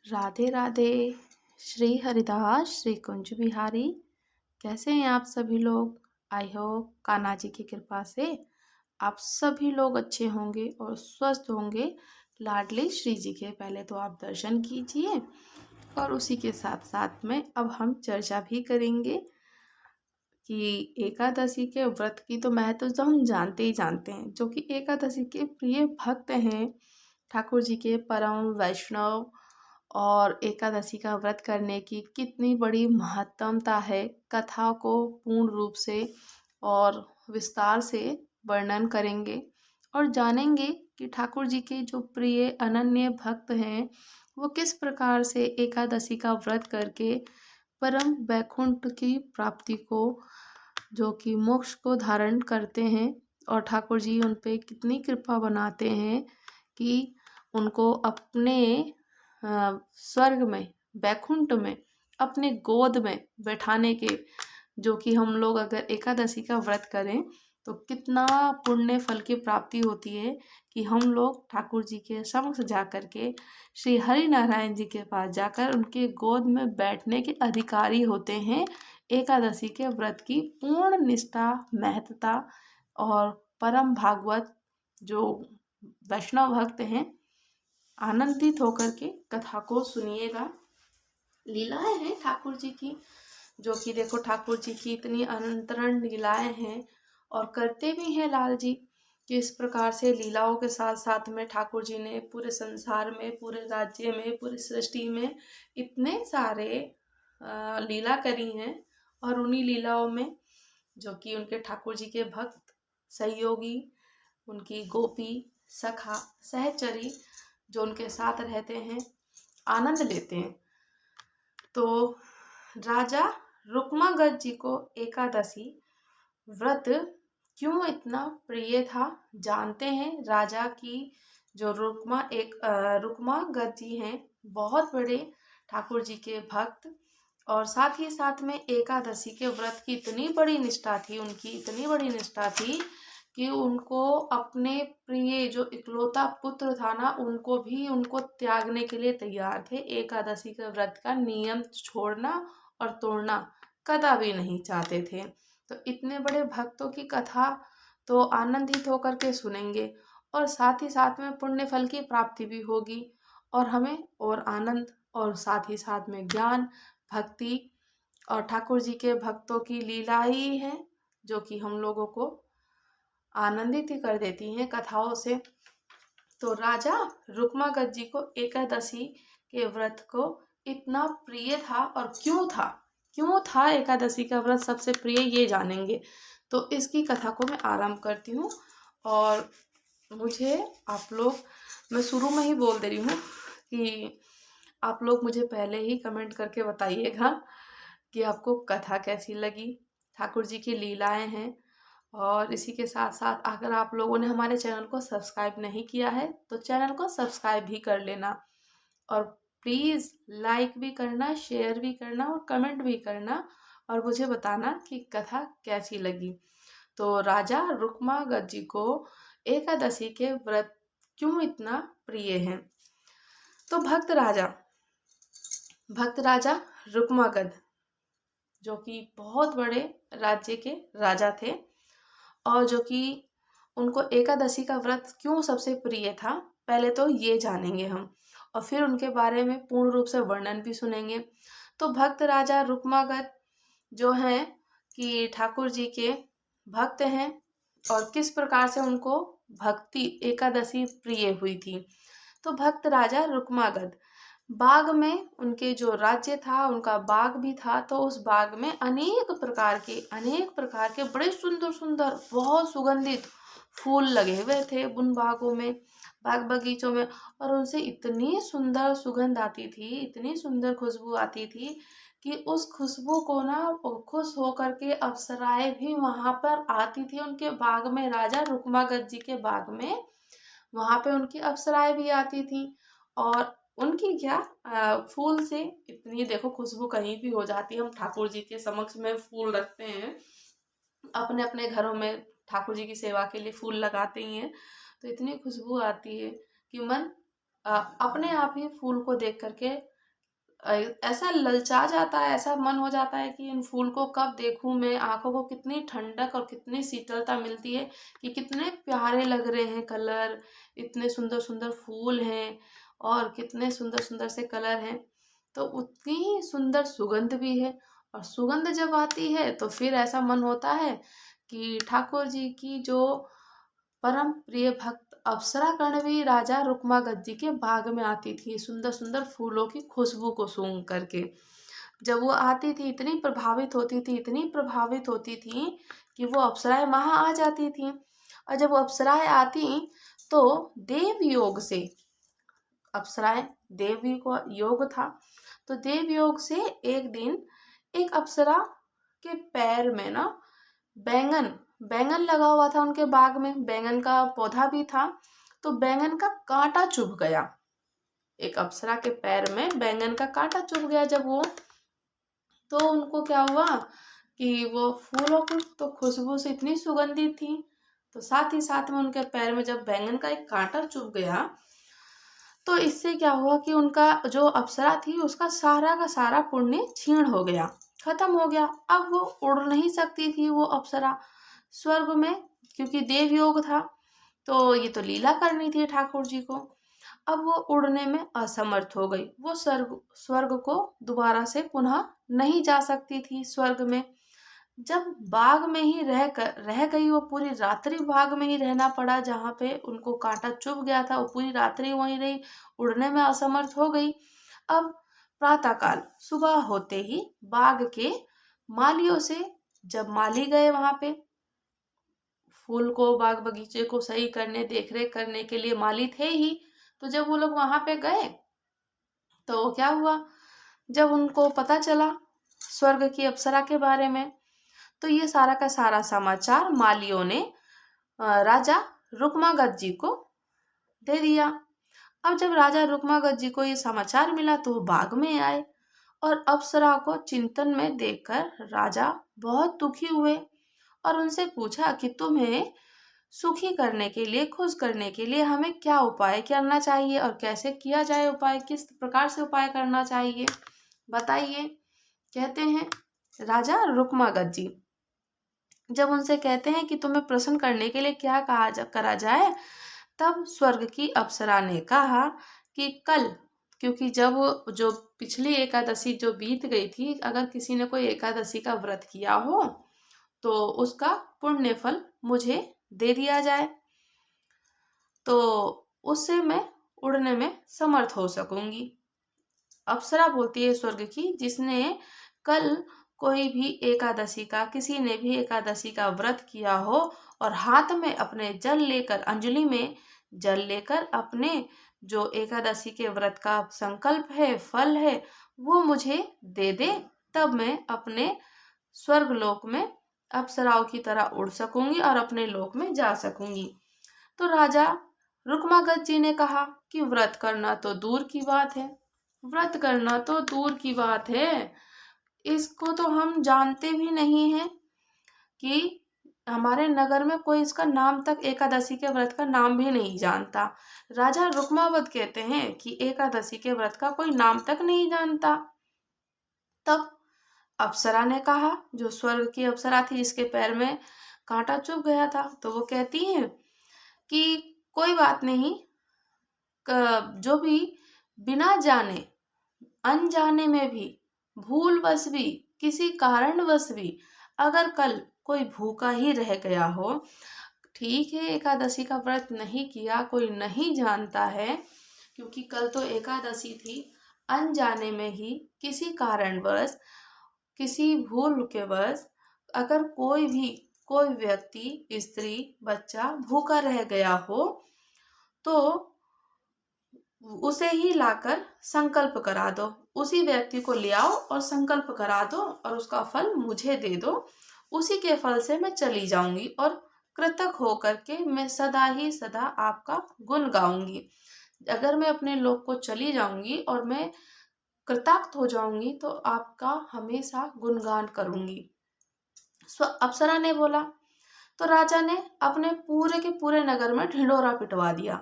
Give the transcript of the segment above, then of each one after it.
राधे राधे। श्री हरिदास श्री कुंज बिहारी। कैसे हैं आप सभी लोग? आई होप कान्हा जी की कृपा से आप सभी लोग अच्छे होंगे और स्वस्थ होंगे। लाडले श्री जी के पहले तो आप दर्शन कीजिए और उसी के साथ साथ में अब हम चर्चा भी करेंगे कि एकादशी के व्रत की तो महत्व तो हम जानते ही जानते हैं। जो कि एकादशी के प्रिय भक्त हैं ठाकुर जी के परम वैष्णव, और एकादशी का व्रत करने की कितनी बड़ी महत्तमता है, कथा को पूर्ण रूप से और विस्तार से वर्णन करेंगे और जानेंगे कि ठाकुर जी के जो प्रिय अनन्य भक्त हैं वो किस प्रकार से एकादशी का व्रत करके परम वैकुंठ की प्राप्ति को, जो कि मोक्ष को धारण करते हैं, और ठाकुर जी उन पे कितनी कृपा बनाते हैं कि उनको अपने स्वर्ग में, वैकुंठ में, अपने गोद में बैठाने के, जो कि हम लोग अगर एकादशी का व्रत करें तो कितना पुण्य फल की प्राप्ति होती है कि हम लोग ठाकुर जी के समक्ष जाकर के श्री हरि नारायण जी के पास जाकर उनके गोद में बैठने के अधिकारी होते हैं। एकादशी के व्रत की पूर्ण निष्ठा, महत्ता और परम भागवत जो वैष्णव भक्त हैं आनंदित होकर के कथा को सुनिएगा। लीलाएं हैं ठाकुर जी की, जो कि देखो ठाकुर जी की इतनी अनंतरण लीलाएं हैं और करते भी हैं लाल जी कि इस प्रकार से लीलाओं के साथ साथ में ठाकुर जी ने पूरे संसार में, पूरे राज्य में, पूरी सृष्टि में इतने सारे लीला करी हैं। और उन्हीं लीलाओं में जो कि उनके ठाकुर जी के भक्त, सहयोगी, उनकी गोपी, सखा, सहचरी जो उनके साथ रहते हैं, आनंद लेते हैं। तो राजा रुक्मागध जी को एकादशी व्रत क्यों इतना प्रिय था, जानते हैं। राजा की जो रुक्मागध जी हैं, बहुत बड़े ठाकुर जी के भक्त, और साथ ही साथ में एकादशी के व्रत की इतनी बड़ी निष्ठा थी, उनकी इतनी बड़ी निष्ठा थी कि उनको अपने प्रिय जो इकलौता पुत्र था ना, उनको भी उनको त्यागने के लिए तैयार थे। एकादशी के व्रत का नियम छोड़ना और तोड़ना कदापि नहीं चाहते थे। तो इतने बड़े भक्तों की कथा तो आनंदित होकर के सुनेंगे और साथ ही साथ में पुण्य फल की प्राप्ति भी होगी और हमें और आनंद और साथ ही साथ में ज्ञान, भक्ति और ठाकुर जी के भक्तों की लीला ही है जो कि हम लोगों को आनंदित ही कर देती हैं कथाओं से। तो राजा रुक्मागध जी को एकादशी के व्रत को इतना प्रिय था, और क्यों था एकादशी का व्रत सबसे प्रिय, ये जानेंगे। तो इसकी कथा को मैं आरंभ करती हूँ। और मुझे आप लोग, मैं शुरू में ही बोल दे रही हूँ कि आप लोग मुझे पहले ही कमेंट करके बताइएगा कि आपको कथा कैसी लगी, ठाकुर जी की लीलाएं हैं। और इसी के साथ साथ अगर आप लोगों ने हमारे चैनल को सब्सक्राइब नहीं किया है तो चैनल को सब्सक्राइब भी कर लेना, और प्लीज़ लाइक भी करना, शेयर भी करना और कमेंट भी करना, और मुझे बताना कि कथा कैसी लगी। तो राजा रुक्मागध जी को एकादशी के व्रत क्यों इतना प्रिय है। तो भक्त राजा रुक्मागध जो कि बहुत बड़े राज्य के राजा थे, और जो कि उनको एकादशी का व्रत क्यों सबसे प्रिय था, पहले तो ये जानेंगे हम, और फिर उनके बारे में पूर्ण रूप से वर्णन भी सुनेंगे। तो भक्त राजा रुक्मागध जो हैं कि ठाकुर जी के भक्त हैं, और किस प्रकार से उनको भक्ति एकादशी प्रिय हुई थी। तो भक्त राजा रुक्मागध, बाग में उनके जो राज्य था, उनका बाग भी था। तो उस बाग में अनेक प्रकार के बड़े सुंदर सुंदर, बहुत सुगंधित फूल लगे हुए थे उन बागों में, बाग बगीचों में। और उनसे इतनी सुंदर सुगंध आती थी, इतनी सुंदर खुशबू आती थी कि उस खुशबू को ना खुश होकर के अप्सराएं भी वहां पर आती थी उनके बाग में। राजा रुक्मागध जी के बाग में वहां पे उनकी अप्सराएं भी आती थी। और उनकी क्या फूल से इतनी देखो खुशबू कहीं भी हो जाती है। हम ठाकुर जी के समक्ष में फूल रखते हैं, अपने अपने घरों में ठाकुर जी की सेवा के लिए फूल लगाते ही हैं, तो इतनी खुशबू आती है कि मन अपने आप ही फूल को देख करके ऐसा ललचा जाता है, ऐसा मन हो जाता है कि इन फूल को कब देखूं मैं। आंखों को कितनी ठंडक और कितनी शीतलता मिलती है कि कितने प्यारे लग रहे हैं कलर, इतने सुंदर सुंदर फूल हैं और कितने सुंदर सुंदर से कलर हैं। तो उतनी ही सुंदर सुगंध भी है। और सुगंध जब आती है तो फिर ऐसा मन होता है कि ठाकुर जी की जो परम प्रिय भक्त अप्सरा गण भी राजा रुक्मागद जी के बाग में आती थी, सुंदर सुंदर फूलों की खुशबू को सूंघ करके। जब वो आती थी इतनी प्रभावित होती थी, इतनी प्रभावित होती थी कि वो अप्सराएं वहां आ जाती थी। और जब वो अप्सराएं आती तो देव योग से, अप्सराएं देवी को योग था, तो देव योग से एक दिन एक अप्सरा के पैर में ना बैंगन बैंगन लगा हुआ था। उनके बाग में बैंगन का पौधा भी था, तो बैंगन का कांटा चुभ गया। एक अप्सरा के पैर में बैंगन का कांटा चुभ गया जब वो, तो उनको क्या हुआ कि वो फूलों की तो खुशबू से इतनी सुगंधित थी, तो साथ ही साथ में उनके पैर में जब बैंगन का एक कांटा चुभ गया, तो इससे क्या हुआ कि उनका जो अप्सरा थी उसका सारा का सारा पुण्य क्षीण हो गया, खत्म हो गया। अब वो उड़ नहीं सकती थी वो अप्सरा स्वर्ग में, क्योंकि देव योग था। तो ये तो लीला करनी थी ठाकुर जी को। अब वो उड़ने में असमर्थ हो गई, वो स्वर्ग स्वर्ग को दोबारा से पुनः नहीं जा सकती थी स्वर्ग में। जब बाग में ही रह गई, वो पूरी रात्रि बाग में ही रहना पड़ा जहाँ पे उनको कांटा चुभ गया था। वो पूरी रात्रि वहीं रही, उड़ने में असमर्थ हो गई। अब प्रातःकाल सुबह होते ही बाग के मालियों से, जब माली गए वहां पे फूल को, बाग बगीचे को सही करने, देखरेख करने के लिए माली थे ही, तो जब वो लोग वहां पे गए तो क्या हुआ, जब उनको पता चला स्वर्ग की अप्सरा के बारे में, तो ये सारा का सारा समाचार मालियों ने राजा रुक्मागद जी को दे दिया। अब जब राजा रुक्मागद जी को ये समाचार मिला तो वो बाग में आए, और अप्सरा को चिंतन में देखकर राजा बहुत दुखी हुए और उनसे पूछा कि तुम्हें सुखी करने के लिए, खुश करने के लिए हमें क्या उपाय करना चाहिए और कैसे किया जाए उपाय, किस प्रकार से उपाय करना चाहिए, बताइए। कहते हैं राजा रुक्मागद जी जब उनसे कहते हैं कि तुम्हें प्रसन्न करने के लिए क्या करा जाए, तब स्वर्ग की अप्सरा ने कहा कि कल, क्योंकि जब जो पिछली एकादशी जो बीत गई थी, अगर किसी ने कोई एकादशी का व्रत किया हो तो उसका पुण्य फल मुझे दे दिया जाए, तो उससे मैं उड़ने में समर्थ हो सकूंगी। अप्सरा बोलती है स्वर्ग की, जिसने कल कोई भी एकादशी का, किसी ने भी एकादशी का व्रत किया हो और हाथ में अपने जल लेकर, अंजलि में जल लेकर अपने जो एकादशी के व्रत का संकल्प है, फल है, वो मुझे दे दे, तब मैं अपने स्वर्ग लोक में अप्सराओं की तरह उड़ सकूंगी और अपने लोक में जा सकूंगी। तो राजा रुक्मागद जी ने कहा कि व्रत करना तो दूर की बात है, व्रत करना तो दूर की बात है, इसको तो हम जानते भी नहीं हैं कि हमारे नगर में कोई इसका नाम तक, एकादशी के व्रत का नाम भी नहीं जानता। राजा रुक्मावत कहते हैं कि एकादशी के व्रत का कोई नाम तक नहीं जानता। तब अप्सरा ने कहा, जो स्वर्ग की अप्सरा थी जिसके पैर में कांटा चुभ गया था, तो वो कहती है कि कोई बात नहीं, जो भी बिना जाने, अनजाने में भी, भूलवश भी, किसी कारणवश भी अगर कल कोई भूखा ही रह गया हो, ठीक है एकादशी का व्रत नहीं किया, कोई नहीं जानता है, क्योंकि कल तो एकादशी थी, अनजाने में ही किसी कारणवश, किसी भूल के वश अगर कोई व्यक्ति, स्त्री, बच्चा भूखा रह गया हो, तो उसे ही लाकर संकल्प करा दो, उसी व्यक्ति को ले आओ और संकल्प करा दो और उसका फल मुझे दे दो, उसी के फल से मैं चली जाऊंगी और कृतज्ञ होकर के मैं सदा ही सदा आपका गुण गाऊंगी। अगर मैं अपने लोक को चली जाऊंगी और मैं कृतार्थ हो जाऊंगी तो आपका हमेशा गुणगान करूंगी। अप्सरा ने बोला, तो राजा ने अपने पूरे के पूरे नगर में ढिंढोरा पिटवा दिया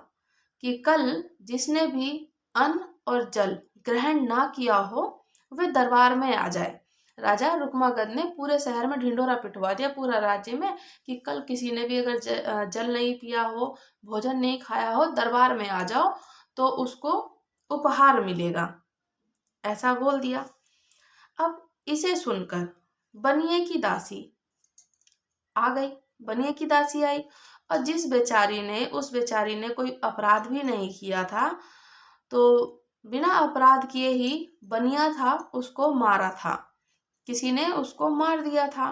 कि कल जिसने भी अन्न और जल ग्रहण ना किया हो वे दरबार में आ जाए। राजा रुक्मागद ने पूरे शहर में ढिंढोरा पिटवा दिया, पूरा राज्य में, कि कल किसी ने भी अगर जल नहीं पिया हो, भोजन नहीं खाया हो, दरबार में आ जाओ तो उसको उपहार मिलेगा, ऐसा बोल दिया। अब इसे सुनकर बनिए की दासी आ गई, बनिए की दासी आई, और उस बेचारी ने कोई अपराध भी नहीं किया था, तो बिना अपराध किए ही बनिया था उसको मारा था, किसी ने उसको मार दिया था।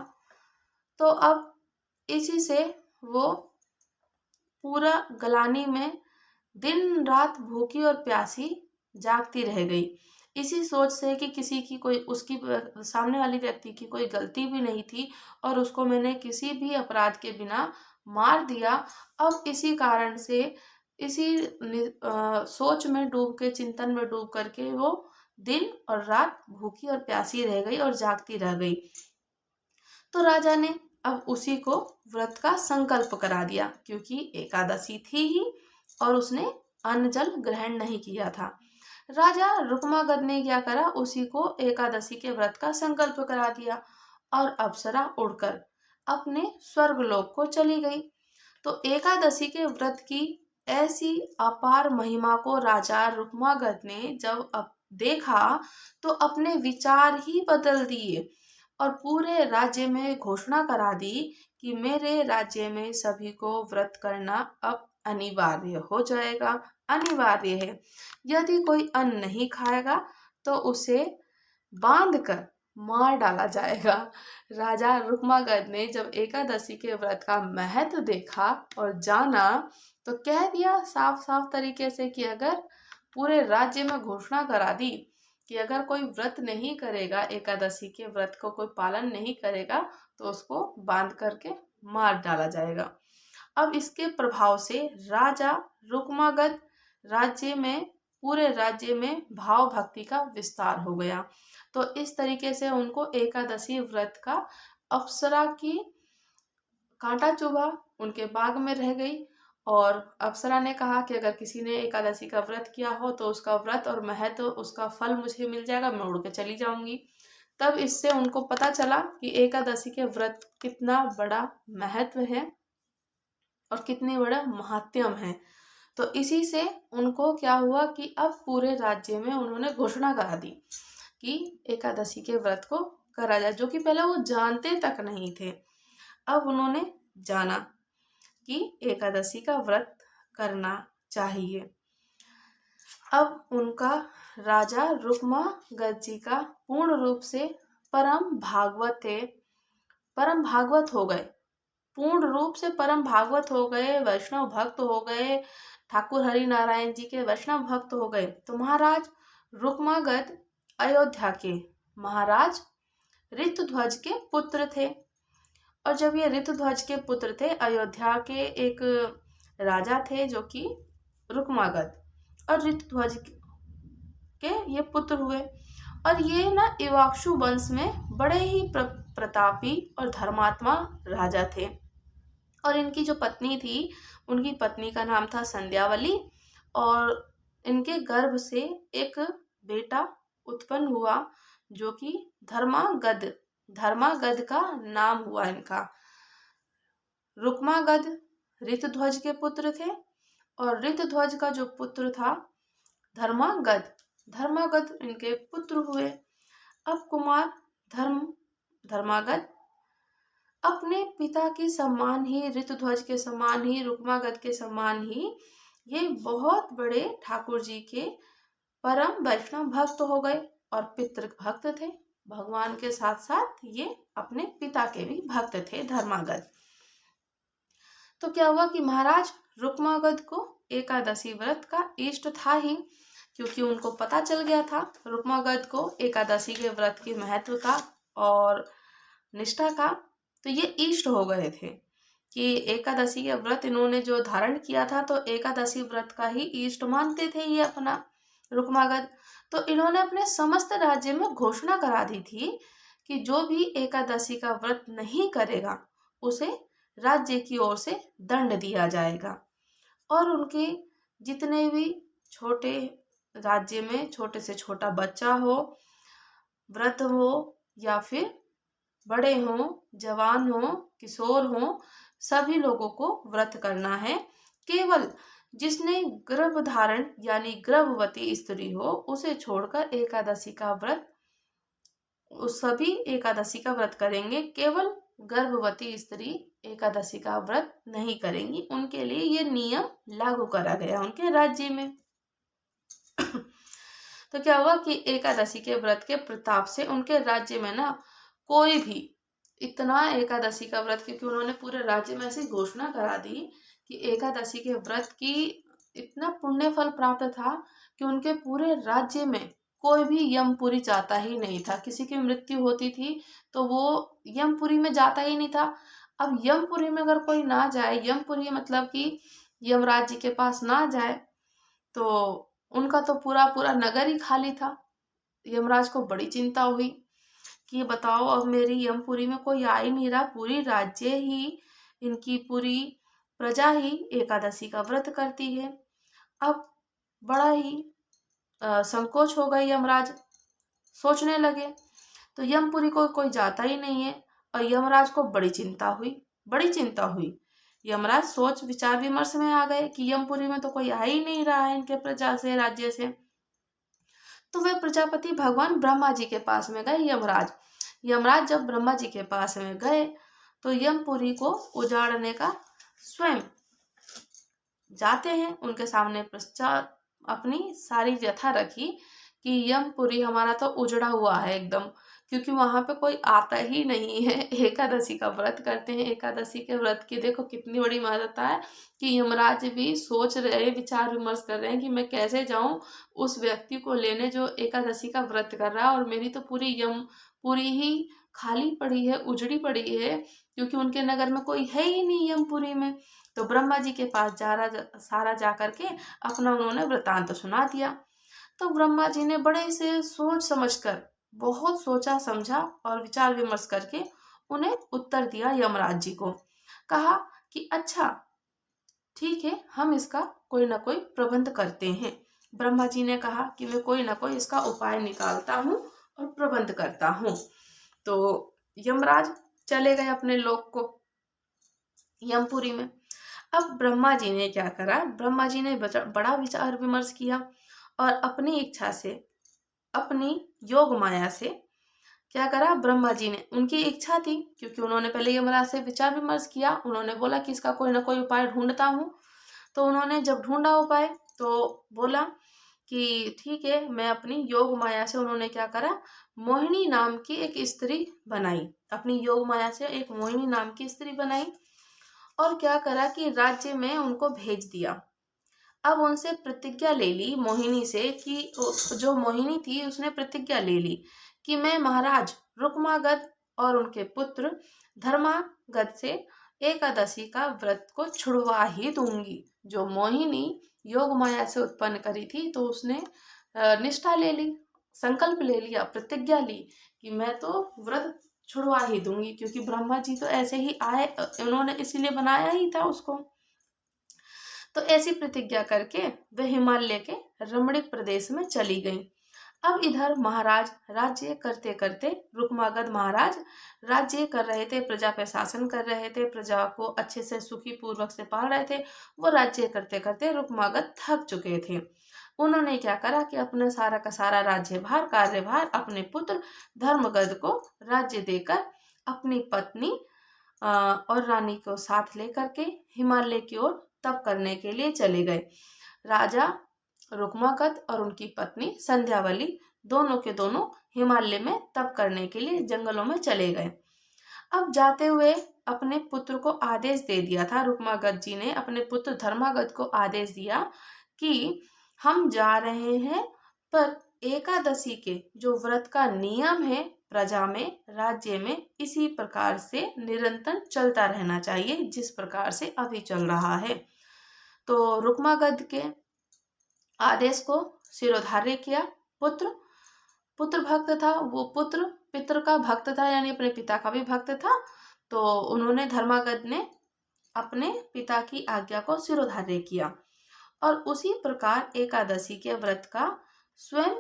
तो अब इसी से वो पूरा गलानी में दिन रात भूखी और प्यासी जागती रह गई, इसी सोच से कि किसी की कोई उसकी सामने वाली व्यक्ति की कोई गलती भी नहीं थी और उसको मैंने किसी भी अपराध के बिना मार दिया। अब इसी कारण से सोच में डूब के, चिंतन में डूब करके वो दिन और रात भूखी और प्यासी रह गई और जागती रह गई। तो राजा ने अब उसी को व्रत का संकल्प करा दिया, क्योंकि एकादशी थी ही और उसने अन्न जल ग्रहण नहीं किया था। राजा रुक्मागद ने क्या करा, उसी को एकादशी के व्रत का संकल्प करा दिया और अप्सरा उड़कर अपने स्वर्गलोक को चली गई। तो एकादशी के व्रत की ऐसी अपार महिमा को राजा रुक्मागद ने जब अब देखा तो अपने विचार ही बदल दिए और पूरे राज्य में घोषणा करा दी कि मेरे राज्य में सभी को व्रत करना अब अनिवार्य हो जाएगा, अनिवार्य है। यदि कोई अन्न नहीं खाएगा तो उसे बांध कर मार डाला जाएगा। राजा रुक्मागद ने जब एकादशी के व्रत का महत्व देखा और जाना तो कह दिया साफ साफ तरीके से कि अगर पूरे राज्य में घोषणा करा दी कि अगर कोई व्रत नहीं करेगा, एकादशी के व्रत को कोई पालन नहीं करेगा तो उसको बांध करके मार डाला जाएगा। अब इसके प्रभाव से राजा रुक्मागद राज्य में, पूरे राज्य में भाव भक्ति का विस्तार हो गया। तो इस तरीके से उनको एकादशी व्रत का अप्सरा की कांटा चुभा, उनके बाग में रह गई और अप्सरा ने कहा कि अगर किसी ने एकादशी का व्रत किया हो तो उसका व्रत और महत्व, उसका फल मुझे मिल जाएगा, मैं उड़ के चली जाऊंगी। तब इससे उनको पता चला कि एकादशी के व्रत कितना बड़ा महत्व है और कितनी बड़ा महात्म्यम है। तो इसी से उनको क्या हुआ कि अब पूरे राज्य में उन्होंने घोषणा करा दी कि एकादशी के व्रत को करा जाए, जो कि पहले वो जानते तक नहीं थे। अब उन्होंने जाना कि एकादशी का व्रत करना चाहिए। अब उनका राजा रुक्मागद जी का पूर्ण रूप से परम भागवत थे, परम भागवत हो गए, पूर्ण रूप से परम भागवत हो गए, वैष्णव भक्त हो गए, ठाकुर हरि नारायण जी के वैष्णव भक्त हो गए। तो महाराज रुक्मागद अयोध्या के महाराज ऋतुध्वज के पुत्र थे। और जब ये ऋतुध्वज के पुत्र थे, अयोध्या के एक राजा थे जो कि रुक्मागद, और ऋतुध्वज के ये पुत्र हुए। और ये ना इवाक्षु वंश में बड़े ही प्रतापी और धर्मात्मा राजा थे। और इनकी जो पत्नी थी, उनकी पत्नी का नाम था संध्यावली, और इनके गर्भ से एक बेटा उत्पन्न हुआ जो कि धर्मागद, धर्मागद का नाम हुआ इनका। रुक्मागद ऋतुध्वज के पुत्र थे और ऋतुध्वज का जो पुत्र था धर्मागद, धर्मागद इनके पुत्र हुए। अब कुमार धर्मागद अपने पिता के समान ही, ऋतुध्वज के समान ही, रुक्मागद के समान ही, ये बहुत बड़े ठाकुर जी के परम वैष्णव भक्त हो गए और पितृ भक्त थे। भगवान के साथ साथ ये अपने पिता के भी भक्त थे धर्मागद। तो क्या हुआ कि महाराज रुक्मागद को एकादशी व्रत का इष्ट था ही, क्योंकि उनको पता चल गया था रुक्मागद को एकादशी के व्रत के महत्व का और निष्ठा का। तो ये इष्ट हो गए थे कि एकादशी के व्रत इन्होंने जो धारण किया था, तो एकादशी व्रत का ही इष्ट मानते थे ये अपना रुक्मागद। तो इन्होंने अपने समस्त राज्य में घोषणा करा दी थी कि जो भी एकादशी का व्रत नहीं करेगा उसे राज्य की ओर से दंड दिया जाएगा। और उनके जितने भी छोटे राज्य में छोटे से छोटा बच्चा हो, वृद्ध हो या फिर बड़े हों, जवान हों, किशोर हों, सभी लोगों को व्रत करना है। केवल जिसने गर्भ धारण यानी गर्भवती स्त्री हो उसे छोड़कर एकादशी का व्रत, उस सभी एकादशी का व्रत करेंगे। केवल गर्भवती स्त्री एकादशी का व्रत नहीं करेंगी, उनके लिए ये नियम लागू करा गया उनके राज्य में। तो क्या हुआ कि एकादशी के व्रत के प्रताप से उनके राज्य में ना कोई भी इतना एकादशी का व्रत, क्योंकि उन्होंने पूरे राज्य में ऐसी घोषणा करा दी कि एकादशी के व्रत की इतना पुण्य फल प्राप्त था कि उनके पूरे राज्य में कोई भी यमपुरी जाता ही नहीं था। किसी की मृत्यु होती थी तो वो यमपुरी में जाता ही नहीं था। अब यमपुरी में अगर कोई ना जाए, यमपुरी मतलब कि यमराज जी के पास ना जाए, तो उनका तो पूरा पूरा नगर ही खाली था। यमराज को बड़ी चिंता हुई कि बताओ अब मेरी यमपुरी में कोई आ ही नहीं रहा, पूरी राज्य ही, इनकी पूरी प्रजा ही एकादशी का व्रत करती है। अब बड़ा ही संकोच हो गए यमराज, सोचने लगे तो यमपुरी को कोई जाता ही नहीं है। और यमराज को बड़ी चिंता हुई, बड़ी चिंता हुई। यमराज सोच विचार विमर्श में आ गए कि यमपुरी में तो कोई आ ही नहीं रहा है इनके प्रजा से, राज्य से। तो वे प्रजापति भगवान ब्रह्मा जी के पास में गए। यमराज जब ब्रह्मा जी के पास में गए तो यमपुरी को उजाड़ने का स्वयं जाते हैं, उनके सामने पश्चात अपनी सारी व्यथा रखी कि यमपुरी हमारा तो उजड़ा हुआ है एकदम, क्योंकि वहां पे कोई आता ही नहीं है। एकादशी का व्रत करते हैं, एकादशी के व्रत की देखो कितनी बड़ी महत्ता है कि यमराज भी सोच रहे, विचार विमर्श कर रहे हैं कि मैं कैसे जाऊं उस व्यक्ति को लेने जो एकादशी का व्रत कर रहा है, और मेरी तो पूरी यमपुरी ही खाली पड़ी है, उजड़ी पड़ी है, क्योंकि उनके नगर में कोई है ही नहीं यमपुरी में। तो ब्रह्मा जी के पास सारा जा करके अपना उन्होंने वृतांत सुना दिया। तो ब्रह्मा जी ने बड़े से सोच समझकर, बहुत सोचा समझा और विचार विमर्श करके उन्हें उत्तर दिया। यमराज जी को कहा कि अच्छा ठीक है, हम इसका कोई ना कोई प्रबंध करते हैं। ब्रह्मा जी ने कहा कि मैं कोई ना कोई इसका उपाय निकालता हूँ और प्रबंध करता हूँ। तो यमराज चले गए अपने लोक को, यमपुरी में। अब ब्रह्मा जी ने क्या करा, ब्रह्मा जी ने बड़ा विचार विमर्श किया और अपनी इच्छा से, अपनी योग माया से क्या करा ब्रह्मा जी ने, उनकी इच्छा थी क्योंकि उन्होंने पहले यमराज से विचार विमर्श किया, उन्होंने बोला कि इसका कोई ना कोई उपाय ढूंढता हूँ। तो उन्होंने जब ढूंढा उपाय तो बोला कि ठीक है, मैं अपनी योग माया से, उन्होंने क्या करा, मोहिनी नाम की एक स्त्री बनाई, अपनी योग माया से एक मोहिनी नाम की स्त्री बनाई और क्या करा कि राज्य में उनको भेज दिया। अब उनसे प्रतिज्ञा ले ली मोहिनी से कि जो मोहिनी थी उसने प्रतिज्ञा ले ली कि मैं महाराज रुक्मागध और उनके पुत्र धर्मागध से एकादशी का व्रत को छुड़वा ही दूंगी। जो मोहिनी योग माया से उत्पन्न करी थी तो उसने निष्ठा ले ली, संकल्प ले लिया, प्रतिज्ञा ली कि मैं तो व्रत छुड़वा ही दूंगी, क्योंकि ब्रह्मा जी तो ऐसे ही आए, उन्होंने इसीलिए बनाया ही था उसको। तो ऐसी प्रतिज्ञा करके वे हिमालय के रमणीक प्रदेश में चली गईं। अब इधर महाराज राज्य करते करते, रुक्मागध महाराज राज्य कर रहे थे, प्रजा पे शासन कर रहे थे, प्रजा को अच्छे से सुखी पूर्वक से पाल रहे थे। वो राज्य करते करते रुक्मागध थक चुके थे। उन्होंने क्या करा कि अपने सारा का सारा राज्यभार, कार्यभार अपने पुत्र धर्मगध को राज्य देकर अपनी पत्नी और रानी को साथ लेकर के हिमालय की ओर तप करने के लिए चले गए। राजा रुक्मागध और उनकी पत्नी संध्यावली दोनों के दोनों हिमालय में तप करने के लिए जंगलों में चले गए। अब जाते हुए अपने पुत्र को आदेश दे दिया था, रुक्मागध जी ने अपने पुत्र धर्मागध को आदेश दिया कि हम जा रहे हैं, पर एकादशी के जो व्रत का नियम है प्रजा में, राज्य में, इसी प्रकार से निरंतर चलता रहना चाहिए जिस प्रकार से अभी चल रहा है। तो रुक्मागध के आदेश को शिरोधार्य किया। पुत्र भक्त था, वो पुत्र पितर का भक्त था, यानी अपने पिता का भी भक्त था। तो उन्होंने, धर्मागध ने अपने पिता की आज्ञा को शिरोधार्य किया और उसी प्रकार एकादशी के व्रत का स्वयं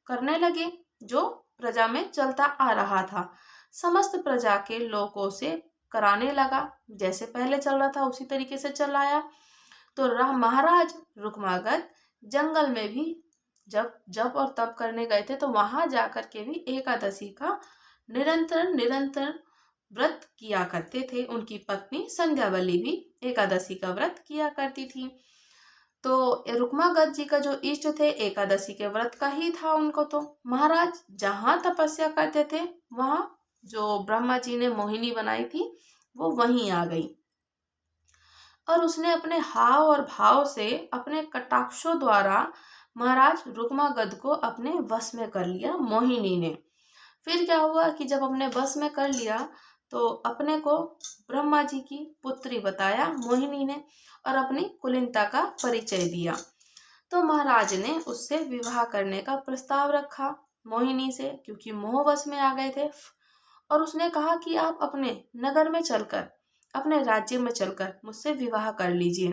करने लगे, जो प्रजा में चलता आ रहा था। समस्त प्रजा के लोगों से कराने लगा, जैसे पहले चल रहा था उसी तरीके से चलाया। तो महाराज रुक्मागद जंगल में भी जब जप और तप करने गए थे, तो वहां जाकर के भी एकादशी का निरंतर निरंतर व्रत किया करते थे। उनकी पत्नी संध्यावली भी एकादशी का व्रत किया करती थी। तो रुक्मागद जी का जो इष्ट थे एकादशी के व्रत का ही था उनको। तो महाराज जहाँ तपस्या करते थे, वहां जो ब्रह्मा जी ने मोहिनी बनाई थी वो वहीं आ गई, और उसने अपने हाव और भाव से, अपने कटाक्षों द्वारा महाराज रुक्मागद को अपने वश में कर लिया मोहिनी ने। फिर क्या हुआ कि जब अपने बस में कर लिया, तो अपने को ब्रह्मा जी की पुत्री बताया मोहिनी ने, और अपनी कुलीनता का परिचय दिया। तो महाराज ने उससे विवाह करने का प्रस्ताव रखा मोहिनी से, क्योंकि मोहवश में आ गए थे। और उसने कहा कि आप अपने नगर में चलकर, अपने राज्य में चलकर मुझसे विवाह कर लीजिए,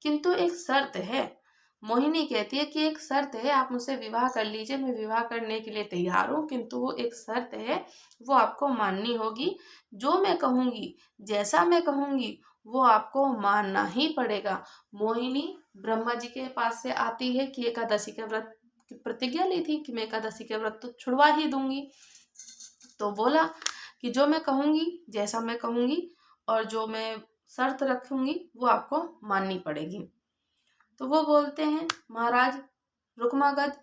किंतु एक शर्त है। मोहिनी कहती है कि एक शर्त है, आप मुझसे विवाह कर लीजिए, मैं विवाह करने के लिए तैयार हूँ, किंतु वो एक शर्त है, वो आपको माननी होगी। जो मैं कहूँगी, जैसा मैं कहूँगी, वो आपको मानना ही पड़ेगा। मोहिनी ब्रह्मा जी के पास से आती है कि एकादशी के व्रत की प्रतिज्ञा ली थी कि मैं एकादशी के व्रत तो छुड़वा ही दूंगी। तो बोला कि जो मैं कहूँगी, जैसा मैं कहूँगी, और जो मैं शर्त रखूंगी वो आपको माननी पड़ेगी। तो वो बोलते हैं, महाराज रुक्मागद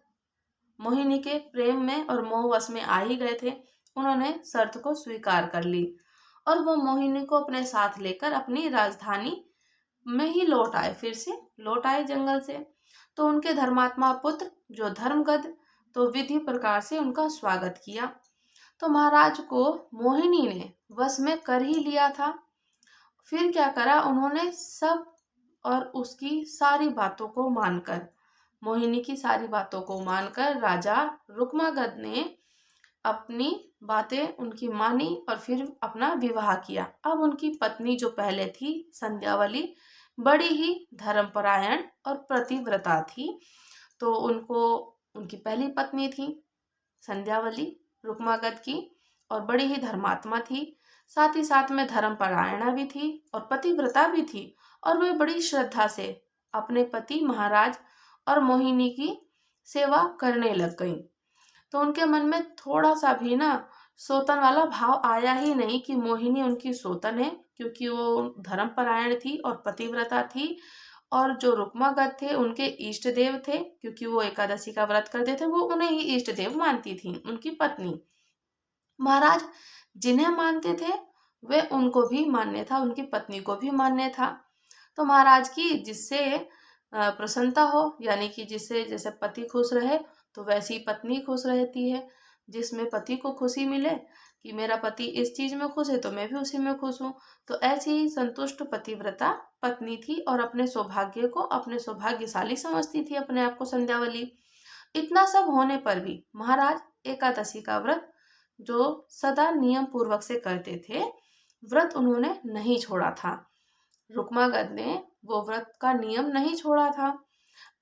मोहिनी के प्रेम में और मोहवश में आ ही गए थे। उन्होंने शर्त को स्वीकार कर ली, और वो मोहिनी को अपने साथ लेकर अपनी राजधानी में ही लौट आए, फिर से लौट आए जंगल से। तो उनके धर्मात्मा पुत्र जो धर्मगद, तो विधि प्रकार से उनका स्वागत किया। तो महाराज को मोहिनी ने वश में कर ही लिया था। फिर क्या करा उन्होंने, सब और उसकी सारी बातों को मानकर, मोहिनी की सारी बातों को मानकर राजा रुक्मागद ने अपनी बातें उनकी मानी और फिर अपना विवाह किया। अब उनकी पत्नी जो पहले थी संध्यावली, बड़ी ही धर्मपरायण और प्रतिव्रता थी। तो उनको, उनकी पहली पत्नी थी संध्यावली रुक्मागद की, और बड़ी ही धर्मात्मा थी, साथ ही साथ में धर्मपरायणा भी थी और पतिव्रता भी थी। और वे बड़ी श्रद्धा से अपने पति महाराज और मोहिनी की सेवा करने लग गई। तो उनके मन में थोड़ा सा भी ना सोतन वाला भाव आया ही नहीं कि मोहिनी उनकी सोतन है, क्योंकि वो धर्मपरायण थी और पतिव्रता थी। और जो रुक्मागद थे उनके इष्ट देव थे, क्योंकि वो एकादशी का व्रत करते थे, वो उन्हें ही इष्ट देव मानती थी उनकी पत्नी। महाराज जिन्हें मानते थे वे उनको भी मान्य था, उनकी पत्नी को भी मान्य था। तो महाराज की जिससे प्रसन्नता हो, यानी कि जिससे जैसे पति खुश रहे तो वैसी पत्नी खुश रहती है। जिसमें पति को खुशी मिले कि मेरा पति इस चीज में खुश है तो मैं भी उसी में खुश हूँ, तो ऐसी ही संतुष्ट पतिव्रता पत्नी थी, और अपने सौभाग्य को अपने सौभाग्यशाली समझती थी अपने आप को संध्यावली। इतना सब होने पर भी महाराज एकादशी का व्रत जो सदा नियम पूर्वक से करते थे, व्रत उन्होंने नहीं छोड़ा था। रुक्मागद ने वो व्रत का नियम नहीं छोड़ा था।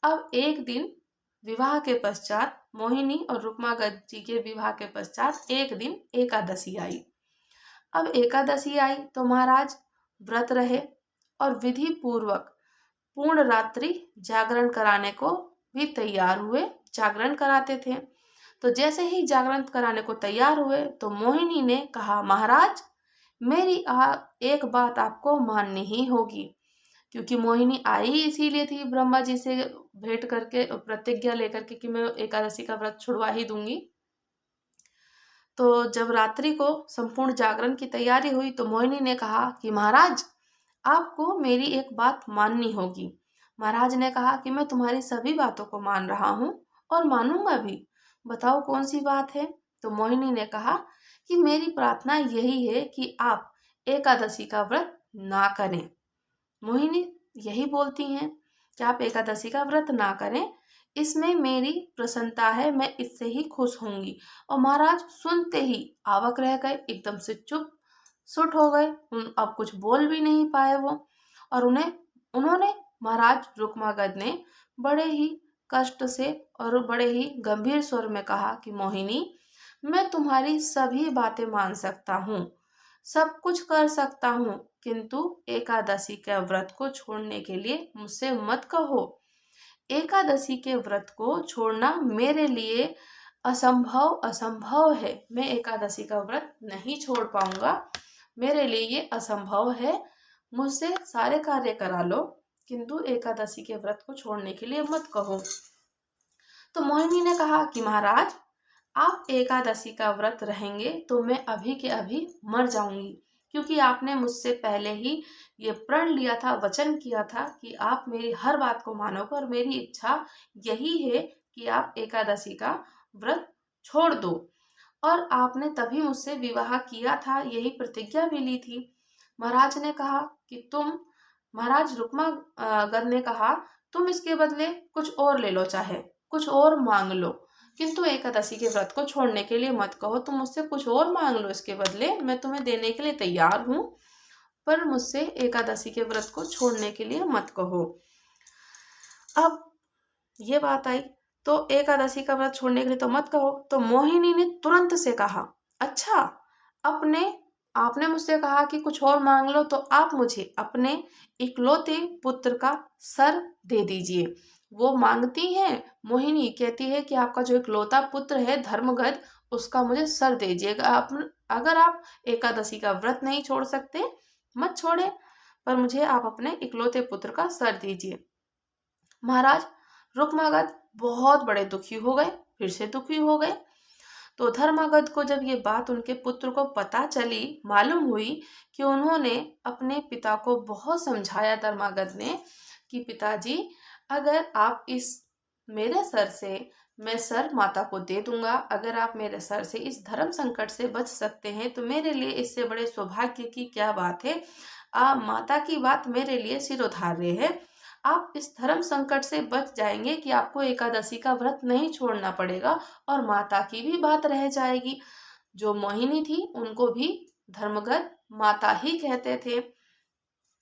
अब एक दिन विवाह के पश्चात, मोहिनी और रुक्मागद जी के विवाह के पश्चात एक दिन एकादशी आई। अब एकादशी आई तो महाराज व्रत रहे और विधि पूर्वक पूर्ण रात्रि जागरण कराने को भी तैयार हुए, जागरण कराते थे। तो जैसे ही जागरण कराने को तैयार हुए तो मोहिनी ने कहा, महाराज मेरी एक बात आपको माननी ही होगी, क्योंकि मोहिनी आई ही इसीलिए थी ब्रह्मा जी से भेंट करके, प्रतिज्ञा लेकर के कि मैं एकादशी का व्रत छुड़वा ही दूंगी। तो जब रात्रि को संपूर्ण जागरण की तैयारी हुई तो मोहिनी ने कहा कि महाराज आपको मेरी एक बात माननी होगी। महाराज ने कहा कि मैं तुम्हारी सभी बातों को मान रहा हूँ और मानूंगा भी, बताओ कौन सी बात है। तो मोहिनी ने कहा कि मेरी प्रार्थना यही है कि आप एकादशी का व्रत ना करें। मोहिनी यही बोलती हैं कि आप एकादशी का व्रत ना करें, इसमें मेरी प्रसन्नता है, मैं इससे ही खुश होंगी। और महाराज सुनते ही आवाक रह गए, एकदम से चुप सुट हो गए, अब कुछ बोल भी नहीं पाए वो। और उन्होंने महाराज रुक्मागद ने बड़े ही कष्ट से और बड़े ही गंभीर स्वर में कहा कि मोहिनी, मैं तुम्हारी सभी बातें मान सकता हूँ, सब कुछ कर सकता हूँ, किंतु एकादशी के व्रत को छोड़ने के लिए मुझसे मत कहो। एकादशी के व्रत को छोड़ना मेरे लिए असंभव असंभव है। मैं एकादशी का व्रत नहीं छोड़ पाऊंगा, मेरे लिए ये असंभव है। मुझसे सारे कार्य करा लो, किंतु एकादशी के व्रत को छोड़ने के लिए मत कहो। तो मोहिनी ने कहा कि महाराज, आप एकादशी का व्रत रहेंगे तो मैं अभी के अभी मर जाऊंगी, क्योंकि आपने मुझसे पहले ही ये प्रण लिया था, वचन किया था कि आप मेरी हर बात को मानोगे और मेरी इच्छा यही है कि आप एकादशी का व्रत छोड़ दो। और आपने तभी मुझसे विवाह किया था, यही प्रतिज्ञा भी ली थी। महाराज ने कहा कि महाराज रुक्मागद ने कहा, तुम इसके बदले कुछ और ले लो, चाहे कुछ और मांग लो, किंतु एकादशी के व्रत को छोड़ने के लिए मत कहो। तुम मुझसे कुछ और मांग लो, इसके बदले मैं तुम्हें देने के लिए तैयार हूँ, पर मुझसे एकादशी के व्रत को छोड़ने के लिए मत कहो। अब ये बात आई तो एकादशी का व्रत छोड़ने के लिए तो मत कहो। तो मोहिनी ने तुरंत से कहा, अच्छा, आपने मुझसे कहा कि कुछ और मांग लो, तो आप मुझे अपने इकलौते पुत्र का सर दे दीजिए। वो मांगती हैं, मोहिनी कहती है कि आपका जो इकलौता पुत्र है धर्मगद, उसका मुझे सर दीजिएगा। अगर आप एकादशी का व्रत नहीं छोड़ सकते मत छोड़े, पर मुझे आप अपने इकलौते पुत्र का सर दीजिए। महाराज रुक्मागद बहुत बड़े दुखी हो गए, फिर से दुखी हो गए। तो धर्मागद को जब ये बात उनके पुत्र को पता चली, मालूम हुई कि उन्होंने अपने पिता को बहुत समझाया, धर्मागद ने, कि पिताजी, अगर आप मेरे सर से, मैं सर माता को दे दूंगा, अगर आप मेरे सर से इस धर्म संकट से बच सकते हैं तो मेरे लिए इससे बड़े सौभाग्य की क्या बात है। माता की बात मेरे लिए सिरोधार्य है। आप इस धर्म संकट से बच जाएंगे कि आपको एकादशी का व्रत नहीं छोड़ना पड़ेगा, और माता की भी बात रह जाएगी। जो मोहिनी थी उनको भी धर्मगद माता ही कहते थे।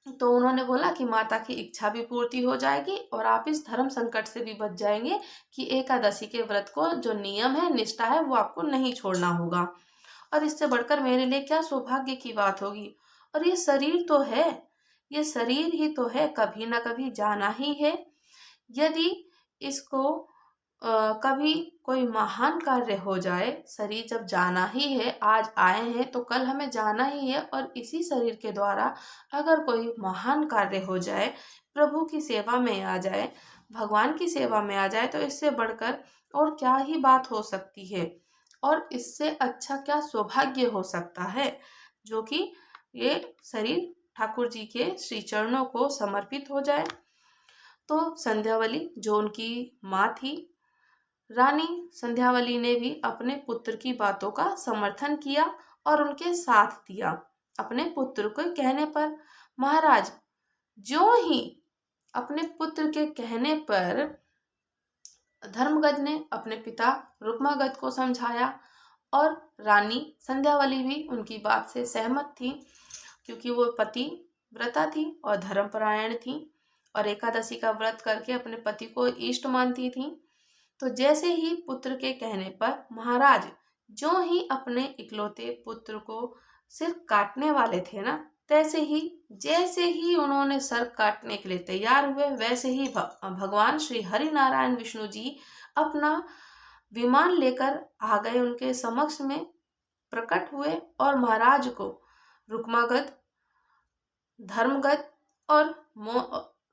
तो उन्होंने बोला कि माता की इच्छा भी पूर्ति हो जाएगी और आप इस धर्म संकट से भी बच जाएंगे कि एकादशी के व्रत को जो नियम है, निष्ठा है, वो आपको नहीं छोड़ना होगा। और इससे बढ़कर मेरे लिए क्या सौभाग्य की बात होगी। और ये शरीर तो है, ये शरीर ही तो है, कभी ना कभी जाना ही है। यदि इसको कभी कोई महान कार्य हो जाए, शरीर जब जाना ही है, आज आए हैं तो कल हमें जाना ही है, और इसी शरीर के द्वारा अगर कोई महान कार्य हो जाए, प्रभु की सेवा में आ जाए, भगवान की सेवा में आ जाए, तो इससे बढ़कर और क्या ही बात हो सकती है, और इससे अच्छा क्या सौभाग्य हो सकता है, जो कि ये शरीर ठाकुर जी के श्री चरणों को समर्पित हो जाए। तो संध्यावली, जो उनकी माँ थी, रानी संध्यावली ने भी अपने पुत्र की बातों का समर्थन किया और उनके साथ दिया। अपने पुत्र के कहने पर महाराज जो ही अपने पुत्र के कहने पर धर्मगद ने अपने पिता रुक्मागद को समझाया, और रानी संध्यावली भी उनकी बात से सहमत थी, क्योंकि वो पति व्रता थी और धर्मपरायण थी, और एकादशी का व्रत करके अपने पति को इष्ट मानती थी। तो जैसे ही पुत्र के कहने पर महाराज जो ही अपने इकलौते पुत्र को सिर काटने वाले थे ना, जैसे ही उन्होंने सर काटने के लिए तैयार हुए, वैसे ही भगवान श्री हरि नारायण विष्णु जी अपना विमान लेकर आ गए, उनके समक्ष में प्रकट हुए, और महाराज को रुक्मागद, धर्मगद और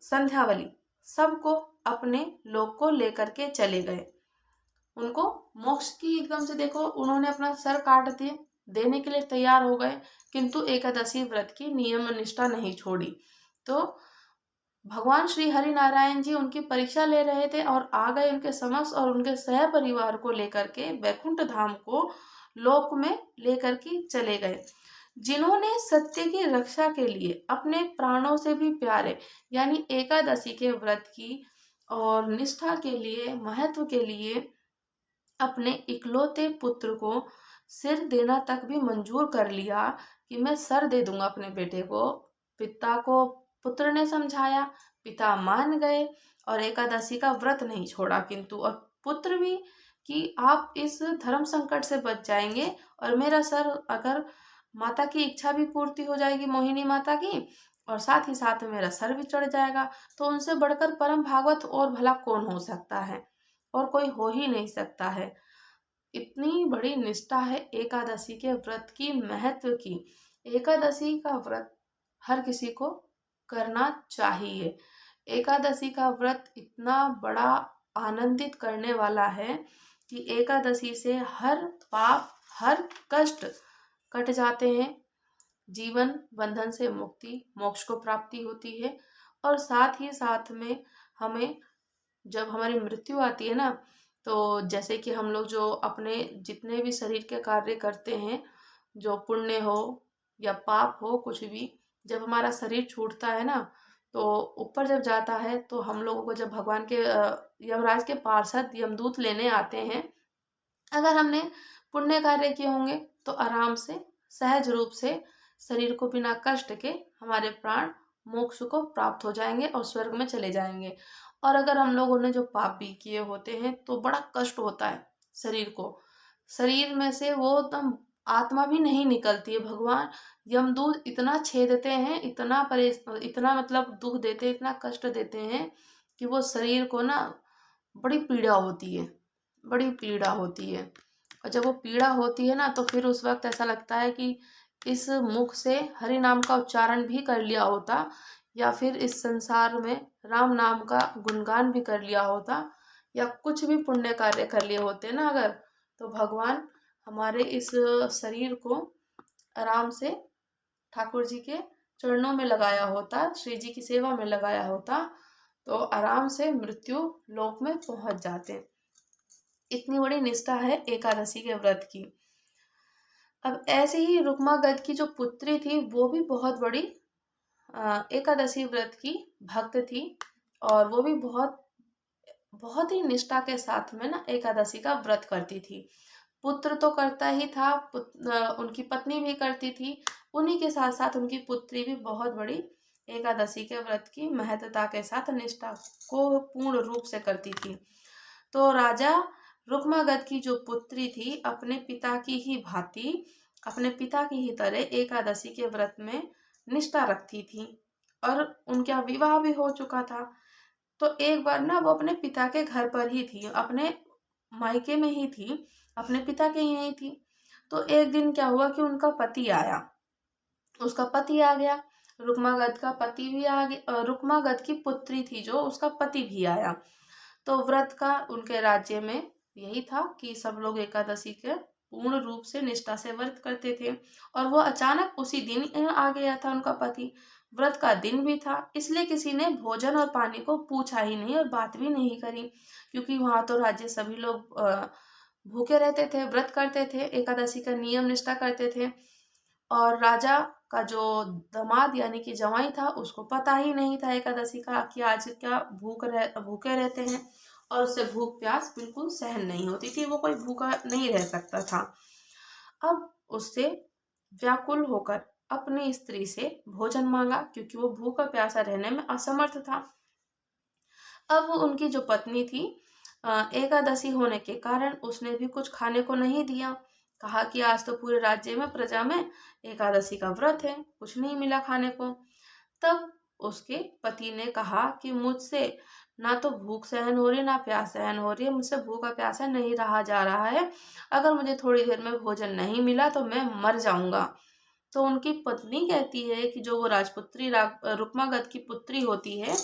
संध्यावली सबको अपने लोक को लेकर के चले गए। उनको मोक्ष की एकदम से, देखो, उन्होंने अपना सर काट दिए, देने के लिए तैयार हो गए, किंतु एकादशी व्रत की नियम निष्ठा नहीं छोड़ी। तो भगवान श्री हरि नारायण जी उनकी परीक्षा ले रहे थे और आ गए उनके समक्ष, और उनके सह परिवार को लेकर के वैकुंठ धाम को लोक में लेकर के चले गए। जिन्होंने सत्य की रक्षा के लिए अपने प्राणों से भी प्यारे, यानी एकादशी के व्रत की और निष्ठा के लिए, महत्व के लिए अपने इकलौते पुत्र को सिर देना तक भी मंजूर कर लिया कि मैं सर दे दूंगा अपने बेटे को। पिता को पुत्र ने समझाया, पिता मान गए और एकादशी का व्रत नहीं छोड़ा, किंतु और पुत्र भी कि आप इस धर्म संकट से बच जाएंगे और मेरा सर, अगर माता की इच्छा भी पूर्ति हो जाएगी मोहिनी माता की, और साथ ही साथ मेरा सर भी चढ़ जाएगा, तो उनसे बढ़कर परम भागवत और भला कौन हो सकता है, और कोई हो ही नहीं सकता है। इतनी बड़ी निष्ठा है एकादशी के व्रत की, महत्व की। एकादशी का व्रत हर किसी को करना चाहिए। एकादशी का व्रत इतना बड़ा आनंदित करने वाला है कि एकादशी से हर पाप, हर कष्ट कट जाते हैं, जीवन बंधन से मुक्ति, मोक्ष को प्राप्ति होती है। और साथ ही साथ में हमें, जब हमारी मृत्यु आती है ना, तो जैसे कि हम लोग जो अपने जितने भी शरीर के कार्य करते हैं, जो पुण्य हो या पाप हो, कुछ भी, जब हमारा शरीर छूटता है ना, तो ऊपर जब जाता है, तो हम लोगों को जब भगवान के यमराज के पार्षद यमदूत लेने आते हैं, अगर हमने पुण्य कार्य किए होंगे तो आराम से सहज रूप से शरीर को बिना कष्ट के हमारे प्राण मोक्ष को प्राप्त हो जाएंगे और स्वर्ग में चले जाएंगे। और अगर हम लोगों ने जो पाप भी किए होते हैं तो बड़ा कष्ट होता है शरीर को, शरीर में से वो एकदम आत्मा भी नहीं निकलती है। भगवान यमदूत इतना छेदते हैं, इतना मतलब दुख देते हैं, इतना कष्ट देते हैं कि वो शरीर को ना बड़ी पीड़ा होती है, बड़ी पीड़ा होती है। और जब वो पीड़ा होती है ना, तो फिर उस वक्त ऐसा लगता है कि इस मुख से हरि नाम का उच्चारण भी कर लिया होता, या फिर इस संसार में राम नाम का गुणगान भी कर लिया होता, या कुछ भी पुण्य कार्य कर लिए होते ना अगर, तो भगवान हमारे इस शरीर को आराम से ठाकुर जी के चरणों में लगाया होता, श्री जी की सेवा में लगाया होता, तो आराम से मृत्यु लोक में पहुंच जाते। इतनी बड़ी निष्ठा है एकादशी के व्रत की। अब ऐसे ही रुक्मागद की जो पुत्री थी, वो भी बहुत बड़ी एकादशी व्रत की भक्त थी, और वो भी बहुत बहुत ही निष्ठा के साथ में ना एकादशी का व्रत करती थी। पुत्र तो करता ही था, उनकी पत्नी भी करती थी, उन्हीं के साथ साथ उनकी पुत्री भी बहुत बड़ी एकादशी के व्रत की महत्ता के साथ निष्ठा को पूर्ण रूप से करती थी। तो राजा रुक्मागद की जो पुत्री थी, अपने पिता की ही भांति, अपने पिता की ही तरह एकादशी के व्रत में निष्ठा रखती थी, और उनका विवाह भी हो चुका था। तो एक बार ना वो अपने पिता के घर पर ही थी, अपने मायके में ही थी, अपने पिता के यहीं थी। तो एक दिन क्या हुआ कि उनका पति आया, उसका पति आ गया, रुक्मागद का पति भी आ गया, रुक्मागद की पुत्री थी जो, उसका पति भी आया। तो व्रत का उनके राज्य में यही था कि सब लोग एकादशी के पूर्ण रूप से निष्ठा से व्रत करते थे, और वो अचानक उसी दिन आ गया था उनका पति, व्रत का दिन भी था, इसलिए किसी ने भोजन और पानी को पूछा ही नहीं और बात भी नहीं करी, क्योंकि वहां तो राज्य सभी लोग भूखे रहते थे, व्रत करते थे, एकादशी का नियम निष्ठा करते थे। और राजा का जो दामाद यानी कि जवाई था, उसको पता ही नहीं था एकादशी का कि आज क्या भूखे रहते हैं, और उससे भूख प्यास बिल्कुल सहन नहीं होती थी, वो कोई भूखा नहीं रह सकता था। अब उससे व्याकुल होकर अपनी स्त्री से भोजन मांगा, क्योंकि वो भूखा प्यासा रहने में असमर्थ था। अब उनकी जो पत्नी थी, एकादशी होने के कारण उसने भी कुछ खाने को नहीं दिया, कहा कि आज तो पूरे राज्य में प्रजा में एकादशी का व्रत है, कुछ नहीं मिला खाने को। तब उसके पति ने कहा कि मुझसे ना तो भूख सहन हो रही, ना प्यास सहन हो रही है, मुझसे भूखा प्यासा नहीं रहा जा रहा है, अगर मुझे थोड़ी देर में भोजन नहीं मिला तो मैं मर जाऊंगा। तो उनकी पत्नी कहती है कि जो वो राजपुत्री रुक्मागद की पुत्री होती है,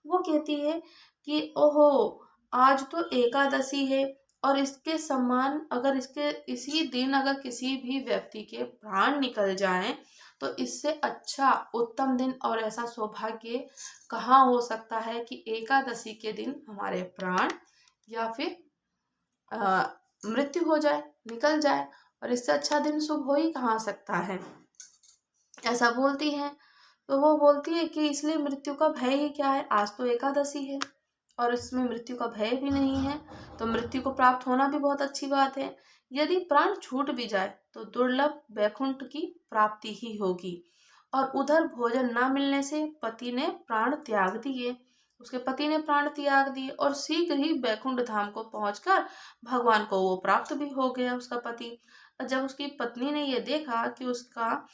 वो कहती है कि ओहो, आज तो एकादशी है, और इसके सम्मान, अगर इसके इसी दिन अगर किसी भी व्यक्ति के प्राण निकल जाएं, तो इससे अच्छा उत्तम दिन और ऐसा सौभाग्य कहाँ हो सकता है कि एकादशी के दिन हमारे प्राण या फिर मृत्यु हो जाए, निकल जाए, और इससे अच्छा दिन शुभ हो ही कहाँ सकता है, ऐसा बोलती है। तो वो बोलती है कि इसलिए मृत्यु का भय ही क्या है, आज तो एकादशी है और इसमें मृत्यु का भय भी नहीं है, तो मृत्यु को प्राप्त होना भी बहुत अच्छी बात है। यदि प्राण छूट भी जाए तो दुर्लभ वैकुंठ की प्राप्ति ही होगी। और उधर भोजन ना मिलने से पति ने प्राण त्याग दिए। उसके पति ने प्राण त्याग दिए और शीघ्र ही बैकुंठ धाम को पहुंचकर भगवान को वो प्राप्त भी हो गया उसका पति। जब उसकी पत्नी ने ये देखा कि उसका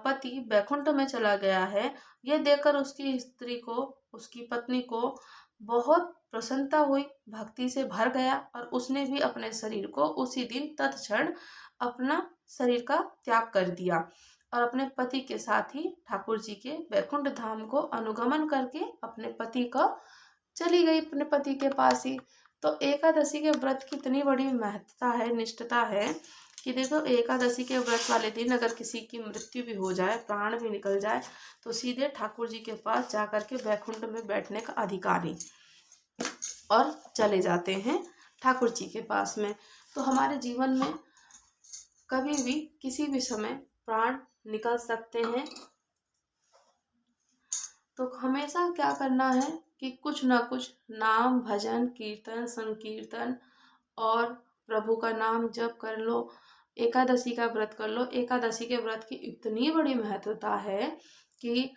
पति बैकुंठ में चला गया है, ये देखकर उसकी स्त्री को, उसकी पत्नी को बहुत प्रसन्नता हुई, भक्ति से भर गया और उसने भी अपने शरीर को उसी दिन तत्क्षण अपना शरीर का त्याग कर दिया और अपने पति के साथ ही ठाकुर जी के बैकुंठ धाम को अनुगमन करके अपने पति को चली गई, अपने पति के पास ही। तो एकादशी के व्रत की इतनी बड़ी महत्ता है, निष्ठता है कि देखो, एकादशी के व्रत वाले दिन अगर किसी की मृत्यु भी हो जाए, प्राण भी निकल जाए, तो सीधे ठाकुर जी के पास जाकर के बैकुंठ में बैठने का अधिकारी और चले जाते हैं ठाकुर जी के पास में। तो हमारे जीवन में कभी भी किसी भी समय प्राण निकल सकते हैं, तो हमेशा क्या करना है कि कुछ ना कुछ नाम, भजन, कीर्तन, संकीर्तन और प्रभु का नाम जप कर लो। एकादशी का व्रत कर लो। एकादशी के व्रत की इतनी बड़ी महत्वता है कि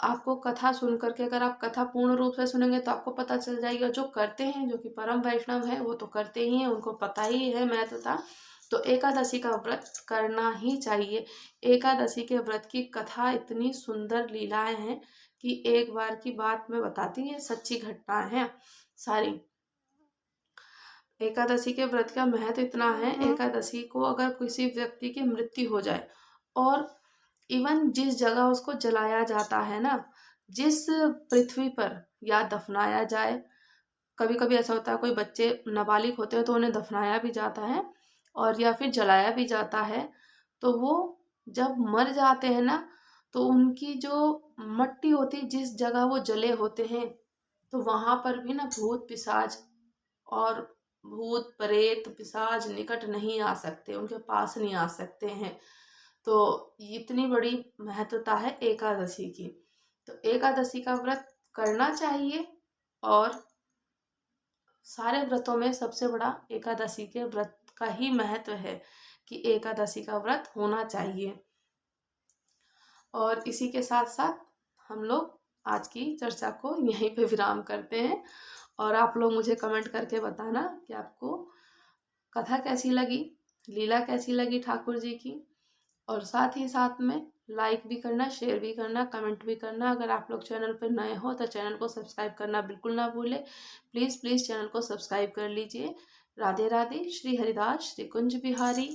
आपको कथा सुन करके, अगर आप कथा पूर्ण रूप से सुनेंगे तो आपको पता चल जाएगा। जो करते हैं, जो कि परम वैष्णव है, वो तो करते ही हैं, उनको पता ही है महत्वता। तो एकादशी का व्रत करना ही चाहिए। एकादशी के व्रत की कथा इतनी सुंदर लीलाएं हैं कि एक बार की बात मैं बताती हूँ, ये सच्ची घटनाएं हैं सारी। एकादशी के व्रत का महत्व इतना है, एकादशी को अगर किसी व्यक्ति की मृत्यु हो जाए और इवन जिस जगह उसको जलाया जाता है ना, जिस पृथ्वी पर या दफनाया जाए, कभी कभी ऐसा होता है कोई बच्चे नाबालिग होते हैं तो उन्हें दफनाया भी जाता है और या फिर जलाया भी जाता है। तो वो जब मर जाते हैं ना, तो उनकी जो मट्टी होती है, जिस जगह वो जले होते हैं, तो वहां पर भी ना भूत पिशाच और भूत प्रेत पिशाच निकट नहीं आ सकते, उनके पास नहीं आ सकते हैं। तो इतनी बड़ी महत्वता है एकादशी की। तो एकादशी का व्रत करना चाहिए और सारे व्रतों में सबसे बड़ा एकादशी के व्रत का ही महत्व है कि एकादशी का व्रत होना चाहिए। और इसी के साथ साथ हम लोग आज की चर्चा को यहीं पे विराम करते हैं और आप लोग मुझे कमेंट करके बताना कि आपको कथा कैसी लगी, लीला कैसी लगी ठाकुर जी की। और साथ ही साथ में लाइक भी करना, शेयर भी करना, कमेंट भी करना। अगर आप लोग चैनल पर नए हो तो चैनल को सब्सक्राइब करना बिल्कुल ना भूलें। प्लीज़ प्लीज़ चैनल को सब्सक्राइब कर लीजिए। राधे राधे। श्री हरिदास, श्री कुंज बिहारी।